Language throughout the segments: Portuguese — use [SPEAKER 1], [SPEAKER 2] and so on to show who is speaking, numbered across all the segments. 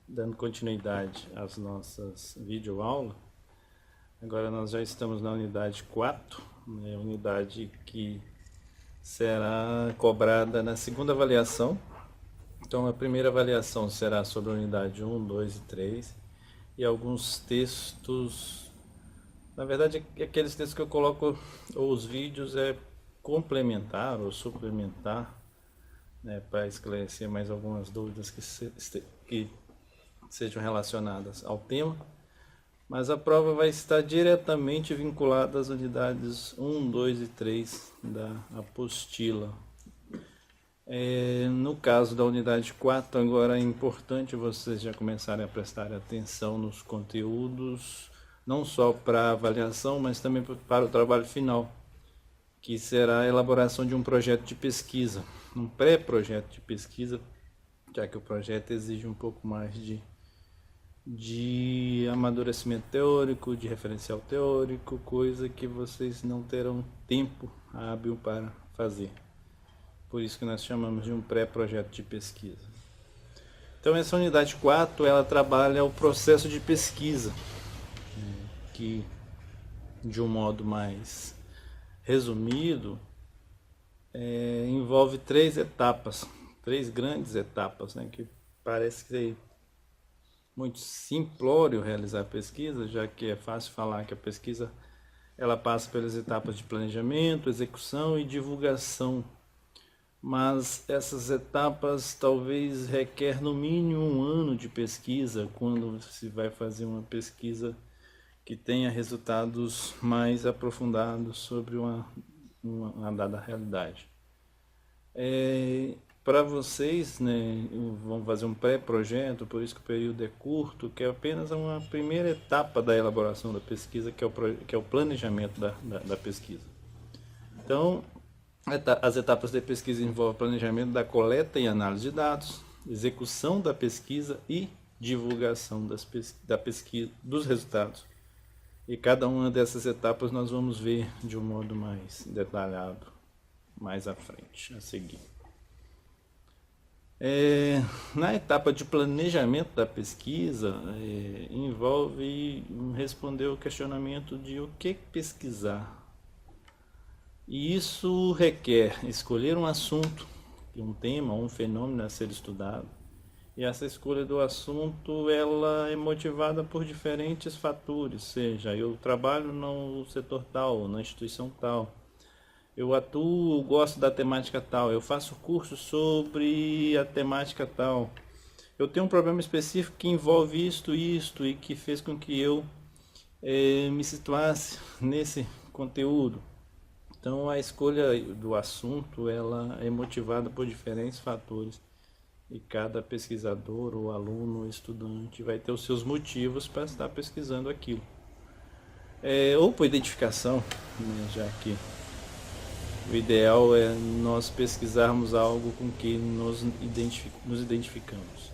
[SPEAKER 1] dando continuidade às nossas videoaulas. Agora nós já estamos na unidade 4, né, unidade que será cobrada na segunda avaliação. Então a primeira avaliação será sobre a unidade 1, 2 e 3 e alguns textos, na verdade aqueles textos que eu coloco, ou os vídeos, complementar ou suplementar, né, para esclarecer mais algumas dúvidas que sejam relacionadas ao tema. Mas a prova vai estar diretamente vinculada às unidades 1, 2 e 3 da apostila. No caso da unidade 4, agora é importante vocês já começarem a prestar atenção nos conteúdos, não só para a avaliação, mas também para o trabalho final, que será a elaboração de um projeto de pesquisa, um pré-projeto de pesquisa, já que o projeto exige um pouco mais de amadurecimento teórico, de referencial teórico, coisa que vocês não terão tempo hábil para fazer. Por isso que nós chamamos de um pré-projeto de pesquisa. Então essa unidade 4, ela trabalha o processo de pesquisa, que de um modo mais resumido, envolve três grandes etapas, né, que parece ser muito simplório realizar a pesquisa, já que é fácil falar que a pesquisa ela passa pelas etapas de planejamento, execução e divulgação. Mas essas etapas talvez requer no mínimo 1 ano de pesquisa, quando se vai fazer uma pesquisa que tenha resultados mais aprofundados sobre uma dada realidade. Para vocês, né, vão fazer um pré-projeto, por isso que o período é curto, que é apenas uma primeira etapa da elaboração da pesquisa, que é o planejamento da pesquisa. Então, as etapas de pesquisa envolvem planejamento da coleta e análise de dados, execução da pesquisa e divulgação da pesquisa, dos resultados. E cada uma dessas etapas nós vamos ver de um modo mais detalhado mais à frente, a seguir. Na etapa de planejamento da pesquisa, envolve responder o questionamento de o que pesquisar. E isso requer escolher um assunto, um tema, um fenômeno a ser estudado. E essa escolha do assunto ela é motivada por diferentes fatores, seja, eu trabalho no setor tal, na instituição tal, eu atuo, gosto da temática tal, eu faço curso sobre a temática tal, eu tenho um problema específico que envolve isto e que fez com que eu me situasse nesse conteúdo. Então a escolha do assunto ela é motivada por diferentes fatores e cada pesquisador ou aluno ou estudante vai ter os seus motivos para estar pesquisando aquilo. Ou por identificação, né, já que o ideal é nós pesquisarmos algo com que nos identificamos.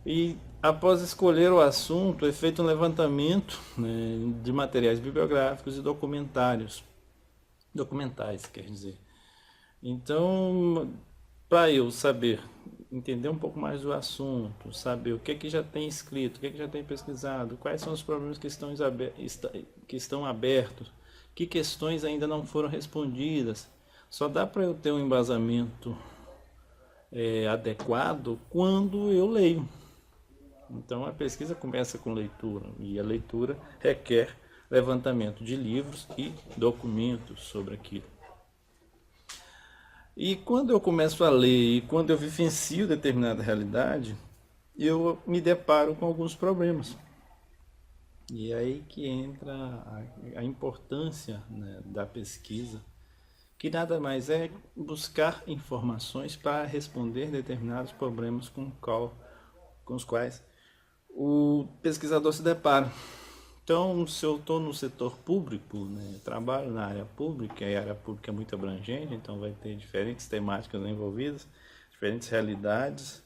[SPEAKER 1] E após escolher o assunto, é feito um levantamento, né, de materiais bibliográficos e documentais, quer dizer. Então, para eu saber, entender um pouco mais do assunto, saber o que já tem escrito, o que já tem pesquisado, quais são os problemas que estão abertos, que questões ainda não foram respondidas, só dá para eu ter um embasamento adequado quando eu leio. Então a pesquisa começa com leitura, e a leitura requer levantamento de livros e documentos sobre aquilo. E quando eu começo a ler e quando eu vivencio determinada realidade, eu me deparo com alguns problemas. E é aí que entra a importância, né, da pesquisa, que nada mais é buscar informações para responder determinados problemas com os quais o pesquisador se depara. Então, se eu estou no setor público, né, trabalho na área pública, e a área pública é muito abrangente, então vai ter diferentes temáticas envolvidas, diferentes realidades,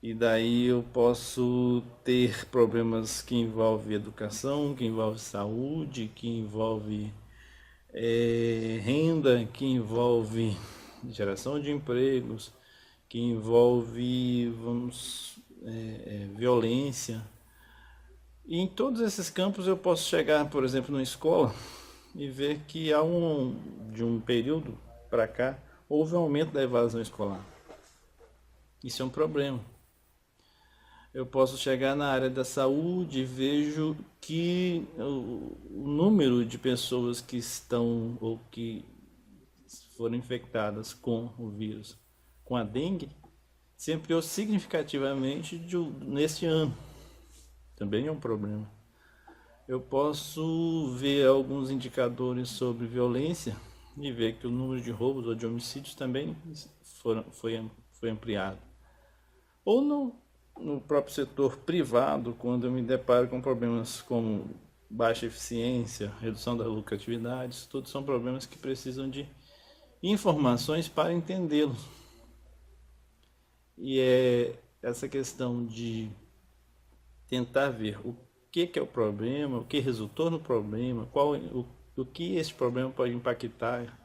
[SPEAKER 1] e daí eu posso ter problemas que envolvem educação, que envolvem saúde, que envolve renda, que envolve geração de empregos, que envolve, violência. E em todos esses campos eu posso chegar, por exemplo, numa escola e ver que de um período para cá, houve um aumento da evasão escolar. Isso é um problema. Eu posso chegar na área da saúde e vejo que o número de pessoas que estão ou que foram infectadas com o vírus, com a dengue, se ampliou significativamente neste ano. Também é um problema. Eu posso ver alguns indicadores sobre violência e ver que o número de roubos ou de homicídios também foi ampliado. Ou no próprio setor privado, quando eu me deparo com problemas como baixa eficiência, redução da lucratividade, isso tudo são problemas que precisam de informações para entendê-los. E é essa questão de tentar ver o que é o problema, o que resultou no problema, o que esse problema pode impactar,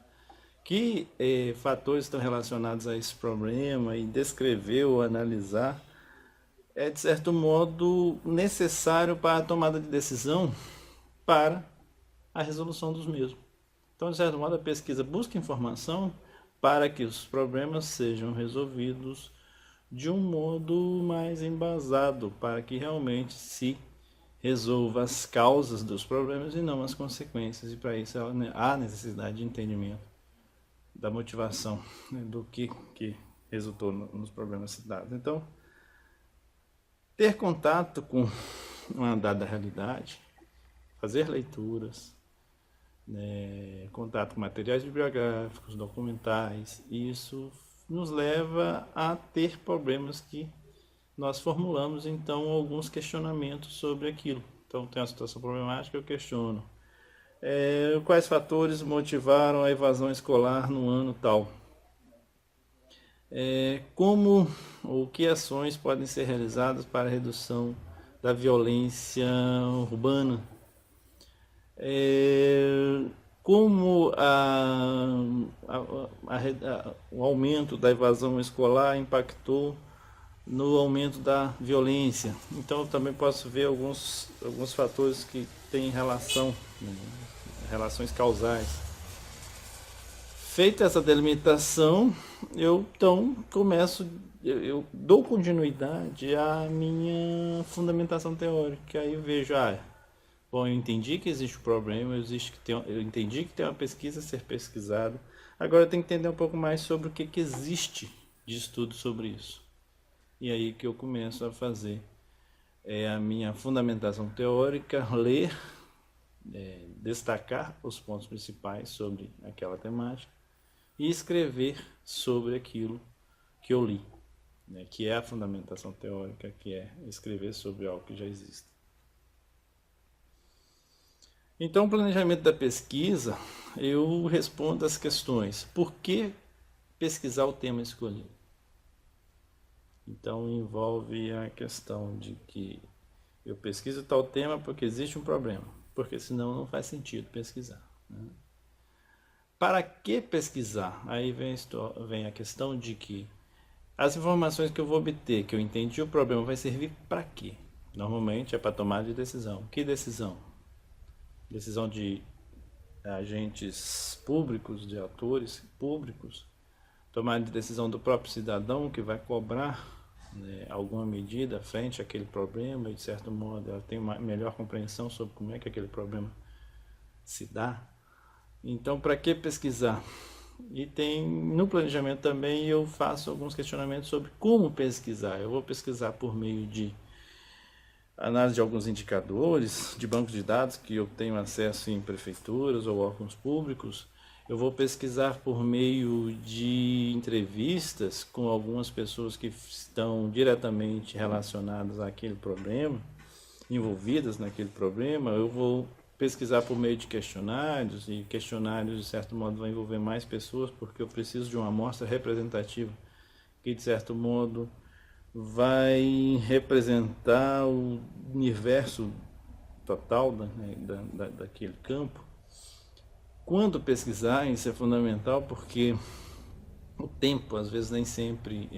[SPEAKER 1] que fatores estão relacionados a esse problema e descrever ou analisar, é de certo modo necessário para a tomada de decisão para a resolução dos mesmos. Então, de certo modo, a pesquisa busca informação para que os problemas sejam resolvidos de um modo mais embasado, para que realmente se resolva as causas dos problemas e não as consequências. E para isso há necessidade de entendimento da motivação, né, do que resultou nos problemas citados. Então, ter contato com uma dada realidade, fazer leituras, né, contato com materiais bibliográficos, documentais, isso nos leva a ter problemas que nós formulamos, então, alguns questionamentos sobre aquilo. Então, tem uma situação problemática, eu questiono. Quais fatores motivaram a evasão escolar no ano tal? Como ou que ações podem ser realizadas para a redução da violência urbana? Como o aumento da evasão escolar impactou no aumento da violência? Então eu também posso ver alguns fatores que têm relação, né, relações causais. Feita essa delimitação, eu então eu dou continuidade à minha fundamentação teórica. Aí eu vejo, bom, eu entendi que existe um problema, eu entendi que tem uma pesquisa a ser pesquisada, agora eu tenho que entender um pouco mais sobre o que existe de estudo sobre isso. E aí que eu começo a fazer a minha fundamentação teórica, ler, destacar os pontos principais sobre aquela temática e escrever sobre aquilo que eu li, né, que é a fundamentação teórica, que é escrever sobre algo que já existe. Então, o planejamento da pesquisa, eu respondo as questões: por que pesquisar o tema escolhido? Então, envolve a questão de que eu pesquiso tal tema porque existe um problema, porque senão não faz sentido pesquisar, né? Para que pesquisar? Aí vem a questão de que as informações que eu vou obter, que eu entendi o problema, vai servir para quê? Normalmente é para tomar de decisão. Que decisão? Decisão de agentes públicos, de atores públicos, tomar de decisão do próprio cidadão que vai cobrar, né, alguma medida frente àquele problema e, de certo modo, ela tem uma melhor compreensão sobre como é que aquele problema se dá. Então, para que pesquisar? E no planejamento também eu faço alguns questionamentos sobre como pesquisar. Eu vou pesquisar por meio de análise de alguns indicadores, de bancos de dados que eu tenho acesso em prefeituras ou órgãos públicos. Eu vou pesquisar por meio de entrevistas com algumas pessoas que estão diretamente relacionadas àquele problema, envolvidas naquele problema. Eu vou pesquisar por meio de questionários, e questionários, de certo modo, vão envolver mais pessoas, porque eu preciso de uma amostra representativa que, de certo modo, vai representar o universo total daquele campo. Quando pesquisar, isso é fundamental, porque o tempo, às vezes nem sempre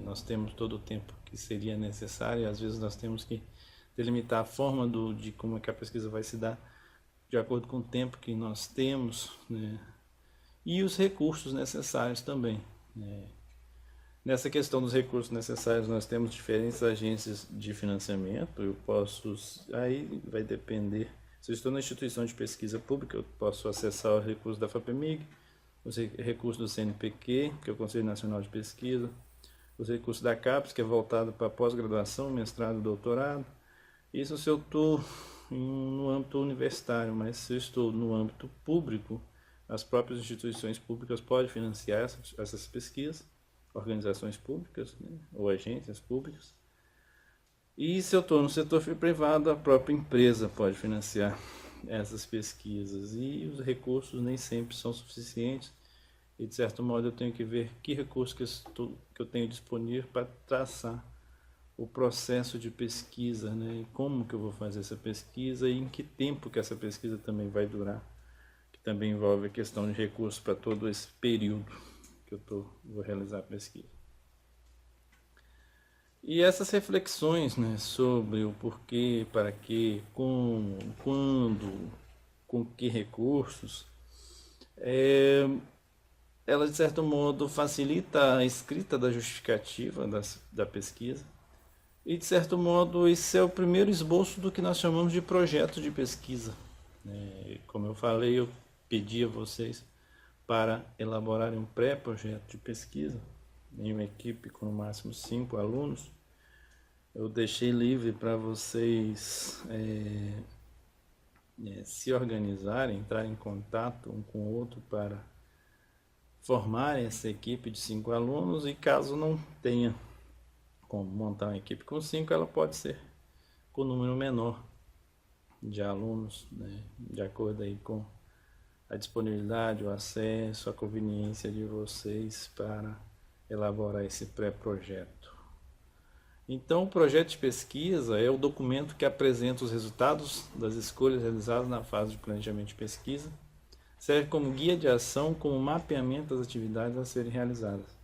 [SPEAKER 1] nós temos todo o tempo que seria necessário, e às vezes nós temos que delimitar a forma de como é que a pesquisa vai se dar de acordo com o tempo que nós temos, né? E os recursos necessários também, né? Nessa questão dos recursos necessários, nós temos diferentes agências de financiamento. Eu posso, aí vai depender. Se eu estou na instituição de pesquisa pública, eu posso acessar os recursos da FAPEMIG, os recursos do CNPq, que é o Conselho Nacional de Pesquisa, os recursos da CAPES, que é voltado para pós-graduação, mestrado e doutorado. Isso se eu estou no âmbito universitário, mas se eu estou no âmbito público, as próprias instituições públicas podem financiar essas pesquisas, organizações públicas, né, ou agências públicas. E se eu estou no setor privado, a própria empresa pode financiar essas pesquisas. E os recursos nem sempre são suficientes. E de certo modo eu tenho que ver que recursos que eu tenho disponível para traçar o processo de pesquisa, né? E como que eu vou fazer essa pesquisa e em que tempo que essa pesquisa também vai durar, que também envolve a questão de recursos para todo esse período que vou realizar a pesquisa. E essas reflexões, né, sobre o porquê, para quê, como, quando, com que recursos, ela de certo modo facilita a escrita da justificativa da pesquisa. E, de certo modo, esse é o primeiro esboço do que nós chamamos de projeto de pesquisa. Como eu falei, eu pedi a vocês para elaborarem um pré-projeto de pesquisa em uma equipe com no máximo 5 alunos. Eu deixei livre para vocês se organizarem, entrar em contato um com o outro para formar essa equipe de 5 alunos, e caso não tenha como montar uma equipe com 5, ela pode ser com um número menor de alunos, né, de acordo aí com a disponibilidade, o acesso, a conveniência de vocês para elaborar esse pré-projeto. Então, o projeto de pesquisa é o documento que apresenta os resultados das escolhas realizadas na fase de planejamento de pesquisa, serve como guia de ação, como mapeamento das atividades a serem realizadas.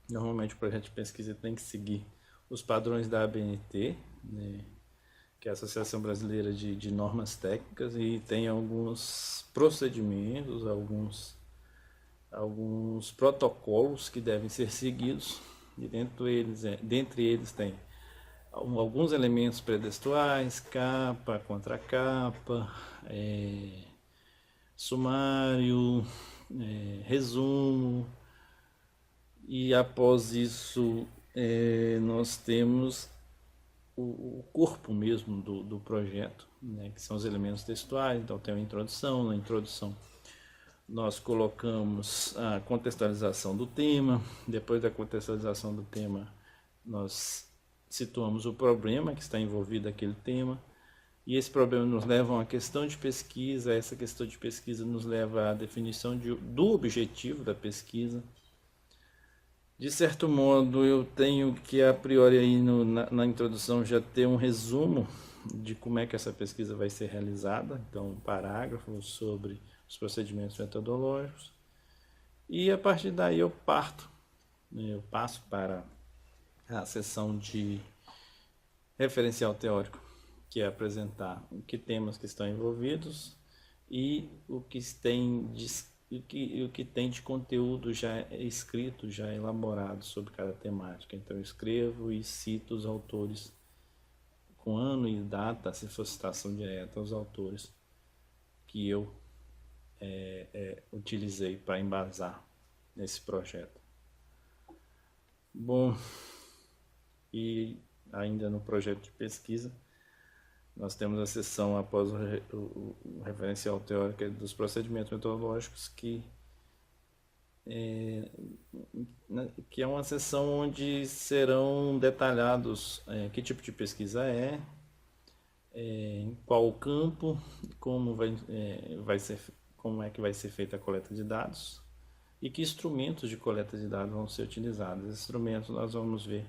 [SPEAKER 1] Normalmente o projeto de pesquisa tem que seguir os padrões da ABNT, né, que é a Associação Brasileira de Normas Técnicas, e tem alguns procedimentos, alguns protocolos que devem ser seguidos, e dentre eles tem alguns elementos predextuais, capa, contracapa, sumário, resumo. E após isso, nós temos o corpo mesmo do projeto, né, que são os elementos textuais. Então tem a introdução. Na introdução nós colocamos a contextualização do tema. Depois da contextualização do tema, nós situamos o problema que está envolvido naquele tema. E esse problema nos leva a uma questão de pesquisa. Essa questão de pesquisa nos leva à definição do objetivo da pesquisa. De certo modo, eu tenho que, a priori, aí na introdução, já ter um resumo de como é que essa pesquisa vai ser realizada. Então, um parágrafo sobre os procedimentos metodológicos. E, a partir daí, eu passo para a seção de referencial teórico, que é apresentar que temas que estão envolvidos e o que tem de conteúdo já escrito, já elaborado sobre cada temática. Então eu escrevo e cito os autores com ano e data, se for citação direta, os autores que eu utilizei para embasar nesse projeto. Bom, e ainda no projeto de pesquisa, nós temos a seção após o referencial teórico dos procedimentos metodológicos, que é uma seção onde serão detalhados que tipo de pesquisa em qual o campo, como é que vai ser feita a coleta de dados e que instrumentos de coleta de dados vão ser utilizados. Esses instrumentos nós vamos ver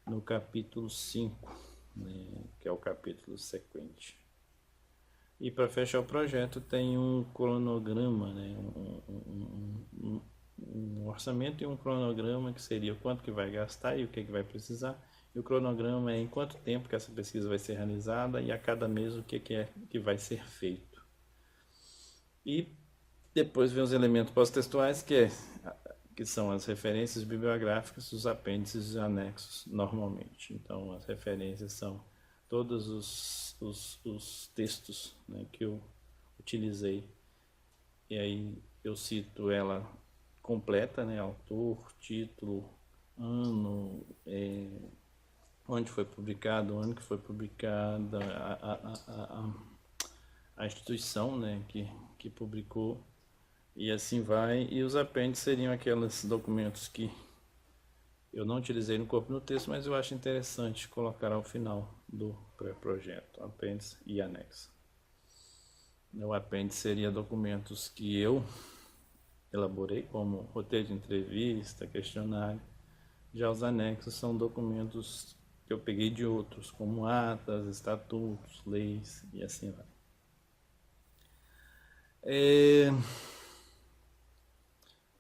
[SPEAKER 1] no capítulo 5, que é o capítulo sequente. E para fechar o projeto tem um cronograma, um orçamento e um cronograma, que seria o quanto que vai gastar e o que vai precisar, E o cronograma é em quanto tempo que essa pesquisa vai ser realizada e a cada mês o que é que vai ser feito. E depois vem os elementos pós-textuais, que são as referências bibliográficas, os apêndices e anexos, normalmente. Então, as referências são todos os textos, né, que eu utilizei. E aí eu cito ela completa, né, autor, título, ano, onde foi publicado, o ano que foi publicada, a instituição, né, que publicou, e assim vai. E os apêndices seriam aqueles documentos que eu não utilizei no corpo do texto, mas eu acho interessante colocar ao final do pré-projeto, apêndice e anexo. O apêndice seria documentos que eu elaborei, como roteiro de entrevista, questionário. Já os anexos são documentos que eu peguei de outros, como atas, estatutos, leis e assim vai.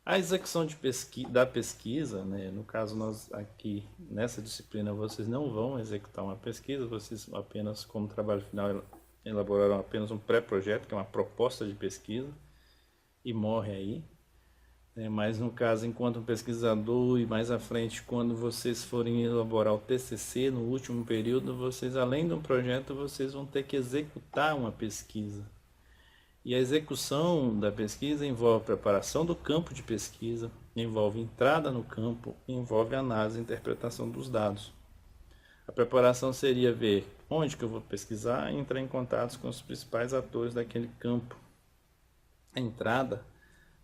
[SPEAKER 1] A execução da pesquisa, né, no caso nós aqui nessa disciplina vocês não vão executar uma pesquisa, vocês apenas como trabalho final elaboraram apenas um pré-projeto, que é uma proposta de pesquisa, e morre aí. Mas no caso, enquanto pesquisador e mais à frente, quando vocês forem elaborar o TCC no último período, vocês além de um projeto, vocês vão ter que executar uma pesquisa. E a execução da pesquisa envolve preparação do campo de pesquisa, envolve entrada no campo, envolve análise e interpretação dos dados. A preparação seria ver onde que eu vou pesquisar e entrar em contato com os principais atores daquele campo. A entrada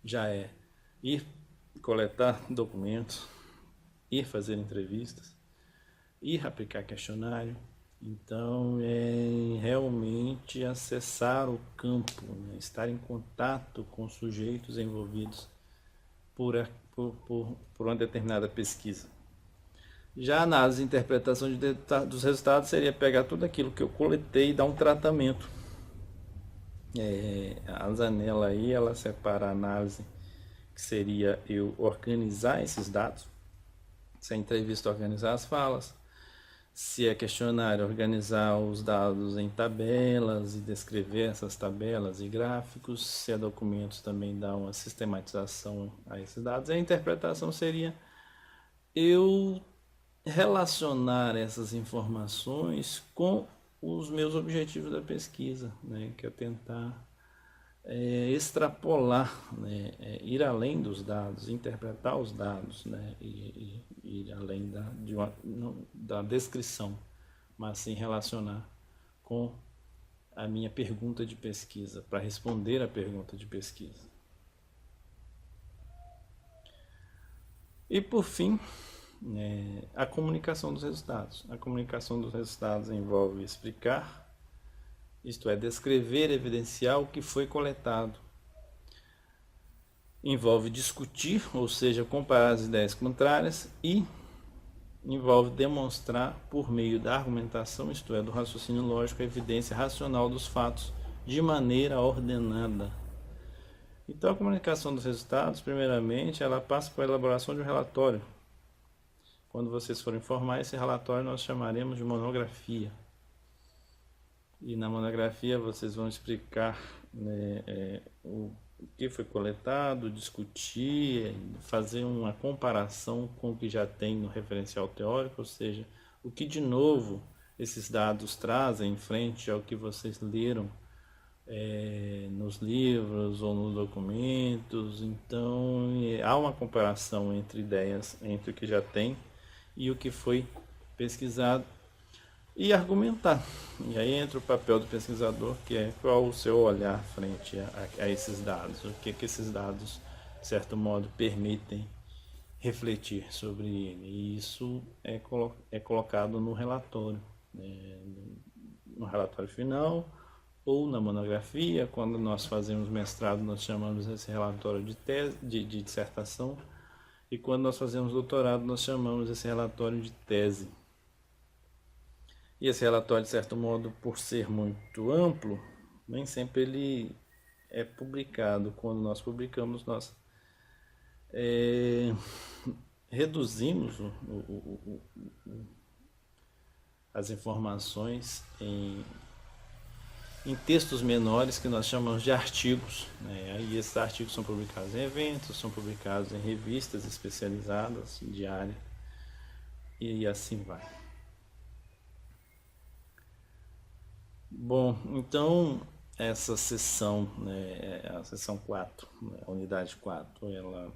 [SPEAKER 1] já é ir coletar documentos, ir fazer entrevistas, ir aplicar questionário. Então, é realmente acessar o campo, né? Estar em contato com sujeitos envolvidos por uma determinada pesquisa. Já a análise e interpretação dos resultados seria pegar tudo aquilo que eu coletei e dar um tratamento. A Zanella aí, ela separa a análise, que seria eu organizar esses dados, se é entrevista, organizar as falas, se é questionário, organizar os dados em tabelas e descrever essas tabelas e gráficos, se é documentos, também dar uma sistematização a esses dados. A interpretação seria eu relacionar essas informações com os meus objetivos da pesquisa, né, que é tentar extrapolar, né, ir além dos dados, interpretar os dados, né, e ir além da descrição, mas sim relacionar com a minha pergunta de pesquisa, para responder a pergunta de pesquisa. E por fim, a comunicação dos resultados. A comunicação dos resultados envolve explicar, isto é, descrever, evidenciar o que foi coletado. Envolve discutir, ou seja, comparar as ideias contrárias, e envolve demonstrar por meio da argumentação, isto é, do raciocínio lógico, a evidência racional dos fatos de maneira ordenada. Então, a comunicação dos resultados, primeiramente, ela passa pela elaboração de um relatório. Quando vocês forem formar esse relatório, nós chamaremos de monografia. E na monografia vocês vão explicar, né, o que foi coletado, discutir, fazer uma comparação com o que já tem no referencial teórico, ou seja, o que de novo esses dados trazem em frente ao que vocês leram nos livros ou nos documentos. Então há uma comparação entre ideias, entre o que já tem e o que foi pesquisado, e argumentar. E aí entra o papel do pesquisador, que é qual o seu olhar frente a esses dados, o que esses dados, de certo modo, permitem refletir sobre ele. E isso é colocado no relatório, no relatório final, ou na monografia. Quando nós fazemos mestrado, nós chamamos esse relatório de tese, de dissertação, e quando nós fazemos doutorado, nós chamamos esse relatório de tese. E esse relatório, de certo modo, por ser muito amplo, nem sempre ele é publicado. Quando nós publicamos, nós reduzimos as informações em textos menores que nós chamamos de artigos, né? E esses artigos são publicados em eventos, são publicados em revistas especializadas de área e assim vai. Bom, então essa sessão, né, a sessão 4, né, a unidade 4, ela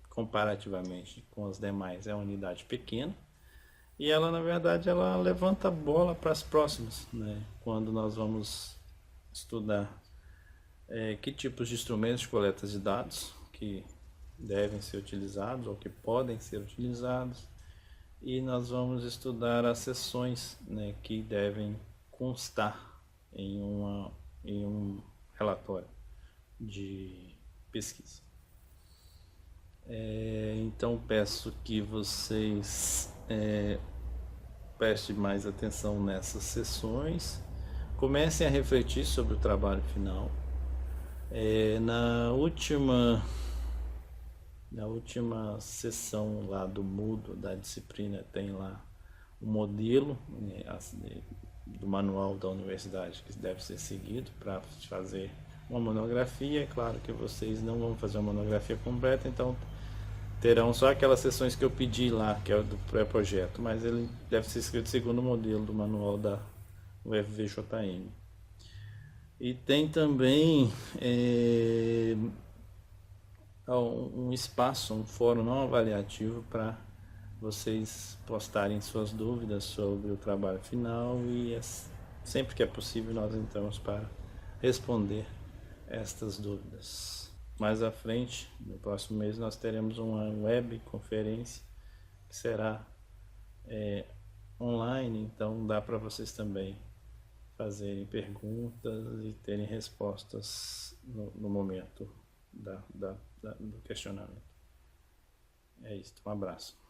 [SPEAKER 1] comparativamente com as demais é uma unidade pequena e ela na verdade ela levanta a bola para as próximas, né, quando nós vamos estudar que tipos de instrumentos de coleta de dados que devem ser utilizados ou que podem ser utilizados, e nós vamos estudar as sessões, né, que devem constar em um relatório de pesquisa. Então peço que vocês prestem mais atenção nessas sessões, comecem a refletir sobre o trabalho final. Na última sessão lá do Moodle da disciplina tem lá o modelo, né, do manual da universidade que deve ser seguido para fazer uma monografia. É claro que vocês não vão fazer uma monografia completa, então terão só aquelas sessões que eu pedi lá, que é o do pré-projeto, mas ele deve ser escrito segundo o modelo do manual da UFVJM. E tem também um espaço, um fórum não avaliativo para vocês postarem suas dúvidas sobre o trabalho final, e sempre que é possível nós entramos para responder estas dúvidas. Mais à frente, no próximo mês, nós teremos uma web conferência que será online, então dá para vocês também fazerem perguntas e terem respostas no momento do questionamento. É isso, um abraço.